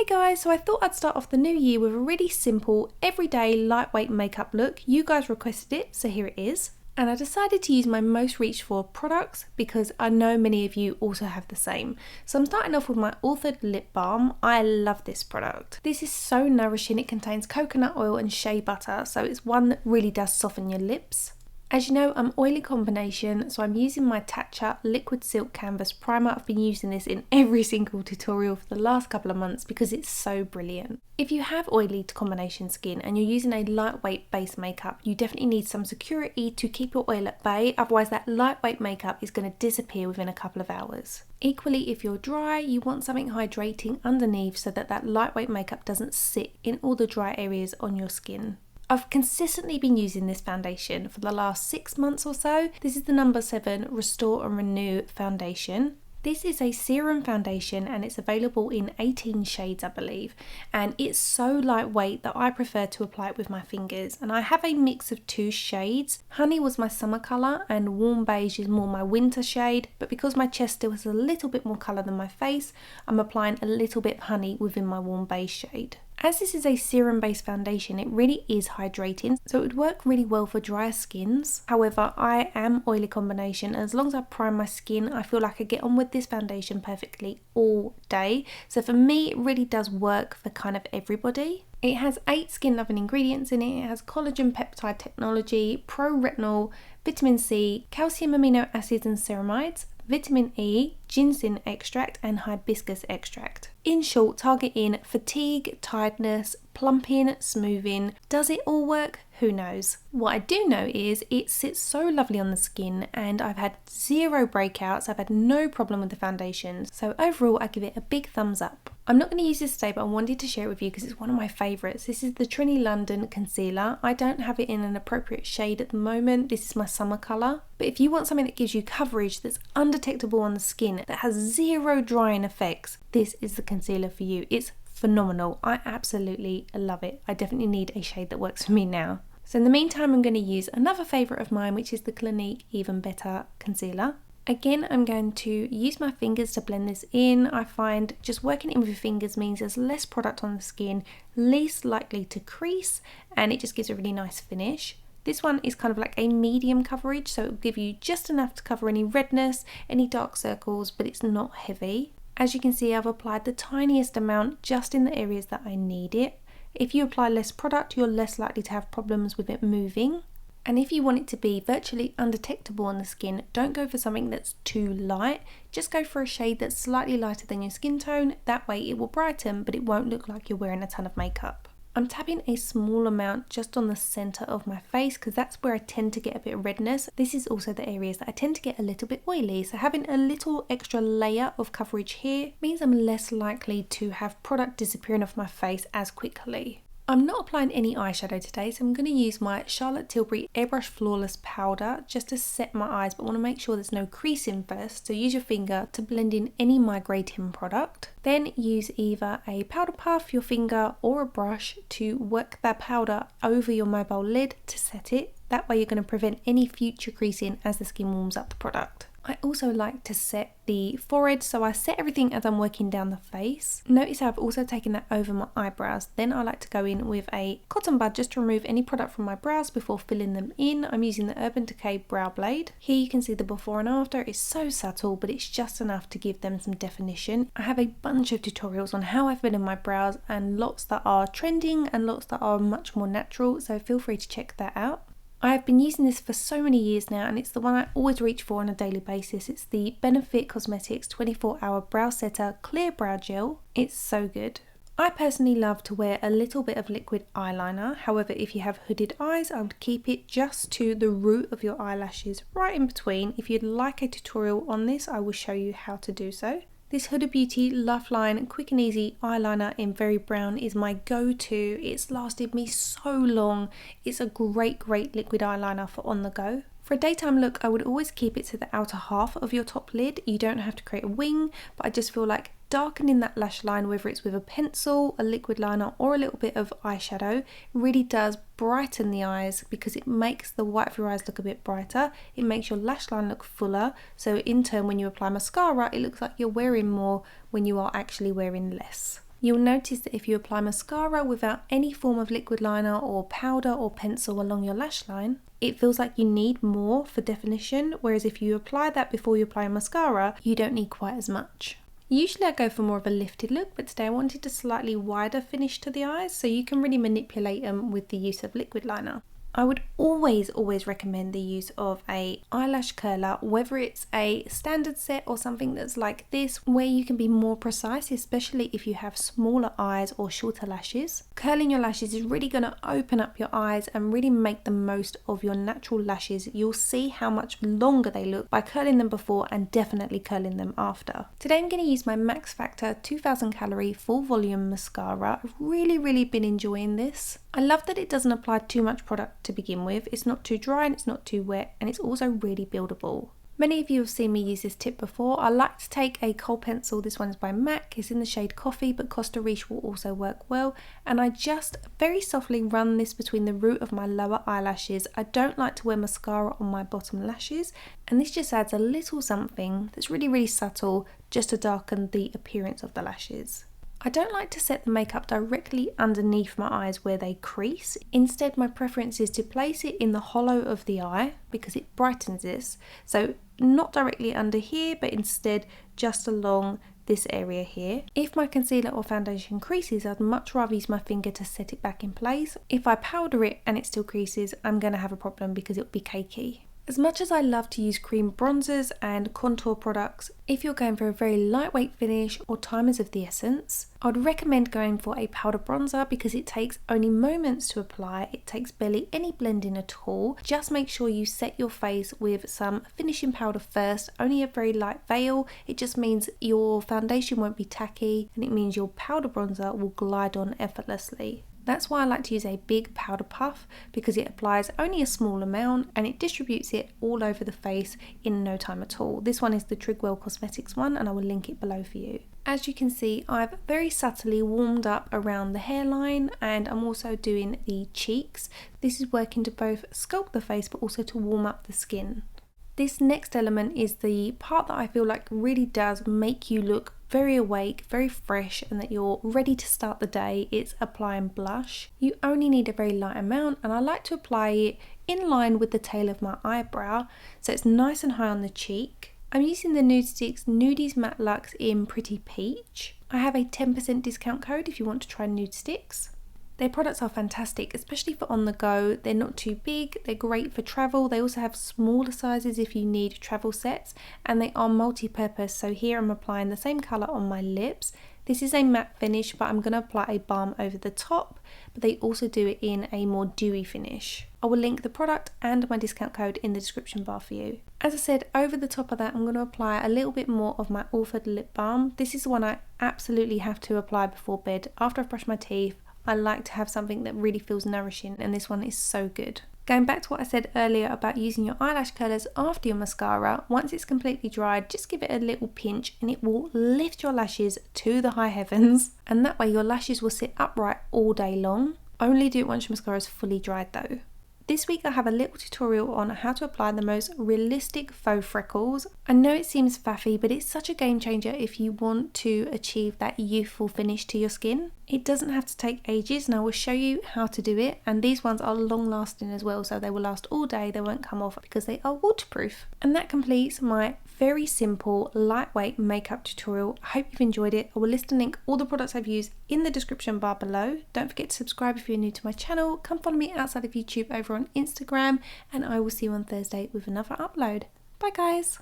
Guys, so I thought I'd start off the new year with a really simple, everyday, lightweight makeup look. You guys requested it, so here it is. And I decided to use my most reached for products because I know many of you also have the same. So I'm starting off with my Authored Lip Balm. I love this product. This is so nourishing. It contains coconut oil and shea butter, so it's one that really does soften your lips. As you know, I'm oily combination, so I'm using my Tatcha Liquid Silk Canvas primer. I've been using this in every single tutorial for the last couple of months because it's so brilliant. If you have oily to combination skin and you're using a lightweight base makeup, you definitely need some security to keep your oil at bay, otherwise that lightweight makeup is going to disappear within a couple of hours. Equally, if you're dry, you want something hydrating underneath so that that lightweight makeup doesn't sit in all the dry areas on your skin. I've consistently been using this foundation for the last 6 months or so. This is the number 7 Restore and Renew foundation. This is a serum foundation and it's available in 18 shades, I believe. And it's so lightweight that I prefer to apply it with my fingers. And I have a mix of 2 shades. Honey was my summer colour and Warm Beige is more my winter shade. But because my chest still has a little bit more colour than my face, I'm applying a little bit of honey within my Warm Beige shade. As this is a serum based foundation, it really is hydrating, so it would work really well for drier skins. However, I am oily combination, and as long as I prime my skin, I feel like I get on with this foundation perfectly all day. So for me, it really does work for kind of everybody. It has 8 skin loving ingredients in it. It has collagen peptide technology, pro-retinol, vitamin C, calcium amino acids and ceramides, vitamin E, ginseng extract and hibiscus extract. In short, targeting fatigue, tiredness, plumping, smoothing. Does it all work? Who knows? What I do know is it sits so lovely on the skin and I've had 0 breakouts. I've had no problem with the foundation. So overall, I give it a big thumbs up. I'm not going to use this today, but I wanted to share it with you because it's one of my favourites. This is the Trinny London Concealer. I don't have it in an appropriate shade at the moment. This is my summer colour. But if you want something that gives you coverage that's undetectable on the skin, that has 0 drying effects, this is the concealer for you. It's phenomenal. I absolutely love it. I definitely need a shade that works for me now. So in the meantime, I'm going to use another favourite of mine, which is the Clinique Even Better Concealer. Again, I'm going to use my fingers to blend this in. I find just working in with your fingers means there's less product on the skin, least likely to crease, and it just gives a really nice finish. This one is kind of like a medium coverage, so it will give you just enough to cover any redness, any dark circles, but it's not heavy. As you can see, I've applied the tiniest amount just in the areas that I need it. If you apply less product, you're less likely to have problems with it moving. And if you want it to be virtually undetectable on the skin, don't go for something that's too light. Just go for a shade that's slightly lighter than your skin tone. That way it will brighten, but it won't look like you're wearing a ton of makeup. I'm tapping a small amount just on the centre of my face because that's where I tend to get a bit of redness. This is also the areas that I tend to get a little bit oily, so having a little extra layer of coverage here means I'm less likely to have product disappearing off my face as quickly. I'm not applying any eyeshadow today, so I'm going to use my Charlotte Tilbury Airbrush Flawless Powder just to set my eyes, but want to make sure there's no creasing first, so use your finger to blend in any migrating product. Then use either a powder puff, your finger, or a brush to work that powder over your mobile lid to set it. That way you're going to prevent any future creasing as the skin warms up the product. I also like to set the forehead, so I set everything as I'm working down the face. Notice how I've also taken that over my eyebrows. Then I like to go in with a cotton bud just to remove any product from my brows before filling them in. I'm using the Urban Decay Brow Blade. Here you can see the before and after. It's so subtle, but it's just enough to give them some definition. I have a bunch of tutorials on how I fill in my brows and lots that are trending and lots that are much more natural, so feel free to check that out. I have been using this for so many years now and it's the one I always reach for on a daily basis. It's the Benefit Cosmetics 24-Hour Brow Setter Clear Brow Gel. It's so good. I personally love to wear a little bit of liquid eyeliner. However, if you have hooded eyes, I would keep it just to the root of your eyelashes, right in between. If you'd like a tutorial on this, I will show you how to do so. This Huda Beauty Lifeline Quick and Easy Eyeliner in Very Brown is my go-to. It's lasted me so long. It's a great liquid eyeliner for on the go. For a daytime look, I would always keep it to the outer half of your top lid. You don't have to create a wing, but I just feel like darkening that lash line, whether it's with a pencil, a liquid liner or a little bit of eyeshadow, really does brighten the eyes because it makes the white of your eyes look a bit brighter. It makes your lash line look fuller, so in turn when you apply mascara it looks like you're wearing more when you are actually wearing less. You'll notice that if you apply mascara without any form of liquid liner or powder or pencil along your lash line, it feels like you need more for definition, whereas if you apply that before you apply mascara, you don't need quite as much. Usually I go for more of a lifted look, but today I wanted a slightly wider finish to the eyes, so you can really manipulate them with the use of liquid liner. I would always recommend the use of a eyelash curler, whether it's a standard set or something that's like this, where you can be more precise, especially if you have smaller eyes or shorter lashes. Curling your lashes is really going to open up your eyes and really make the most of your natural lashes. You'll see how much longer they look by curling them before and definitely curling them after. Today I'm going to use my Max Factor 2000 calorie full volume mascara. I've really been enjoying this. I love that it doesn't apply too much product to begin with. It's not too dry and it's not too wet, and it's also really buildable. Many of you have seen me use this tip before. I like to take a kohl pencil. This one is by MAC. It's in the shade Coffee, but Costa Riche will also work well. And I just very softly run this between the root of my lower eyelashes. I don't like to wear mascara on my bottom lashes, and this just adds a little something that's really subtle just to darken the appearance of the lashes. I don't like to set the makeup directly underneath my eyes where they crease. Instead, my preference is to place it in the hollow of the eye because it brightens this. So not directly under here, but instead just along this area here. If my concealer or foundation creases, I'd much rather use my finger to set it back in place. If I powder it and it still creases, I'm going to have a problem because it'll be cakey. As much as I love to use cream bronzers and contour products, if you're going for a very lightweight finish or time is of the essence, I'd recommend going for a powder bronzer because it takes only moments to apply. It takes barely any blending at all. Just make sure you set your face with some finishing powder first, only a very light veil. It just means your foundation won't be tacky, and it means your powder bronzer will glide on effortlessly. That's why I like to use a big powder puff, because it applies only a small amount and it distributes it all over the face in no time at all. This one is the Trigwell Cosmetics one, and I will link it below for you. As you can see, I've very subtly warmed up around the hairline, and I'm also doing the cheeks. This is working to both sculpt the face but also to warm up the skin. This next element is the part that I feel like really does make you look very awake, very fresh, and that you're ready to start the day. It's applying blush. You only need a very light amount, and I like to apply it in line with the tail of my eyebrow, so it's nice and high on the cheek. I'm using the Nude Sticks Nudies Matte Luxe in Pretty Peach. I have a 10% discount code if you want to try Nude Sticks. Their products are fantastic, especially for on the go. They're not too big, they're great for travel. They also have smaller sizes if you need travel sets, and they are multi-purpose. So here I'm applying the same colour on my lips. This is a matte finish, but I'm going to apply a balm over the top, but they also do it in a more dewy finish. I will link the product and my discount code in the description bar for you. As I said, over the top of that, I'm going to apply a little bit more of my Orford Lip Balm. This is the one I absolutely have to apply before bed. After I've brushed my teeth, I like to have something that really feels nourishing, and this one is so good. Going back to what I said earlier about using your eyelash curlers after your mascara, once it's completely dried, just give it a little pinch and it will lift your lashes to the high heavens, and that way your lashes will sit upright all day long. Only do it once your mascara is fully dried though. This week I have a little tutorial on how to apply the most realistic faux freckles. I know it seems faffy, but it's such a game changer if you want to achieve that youthful finish to your skin. It doesn't have to take ages, and I will show you how to do it. And these ones are long lasting as well, so they will last all day. They won't come off because they are waterproof. And that completes my very simple lightweight makeup tutorial. I hope you've enjoyed it. I will list and link all the products I've used in the description bar below. Don't forget to subscribe if you're new to my channel. Come follow me outside of YouTube over on Instagram, and I will see you on Thursday with another upload. Bye guys!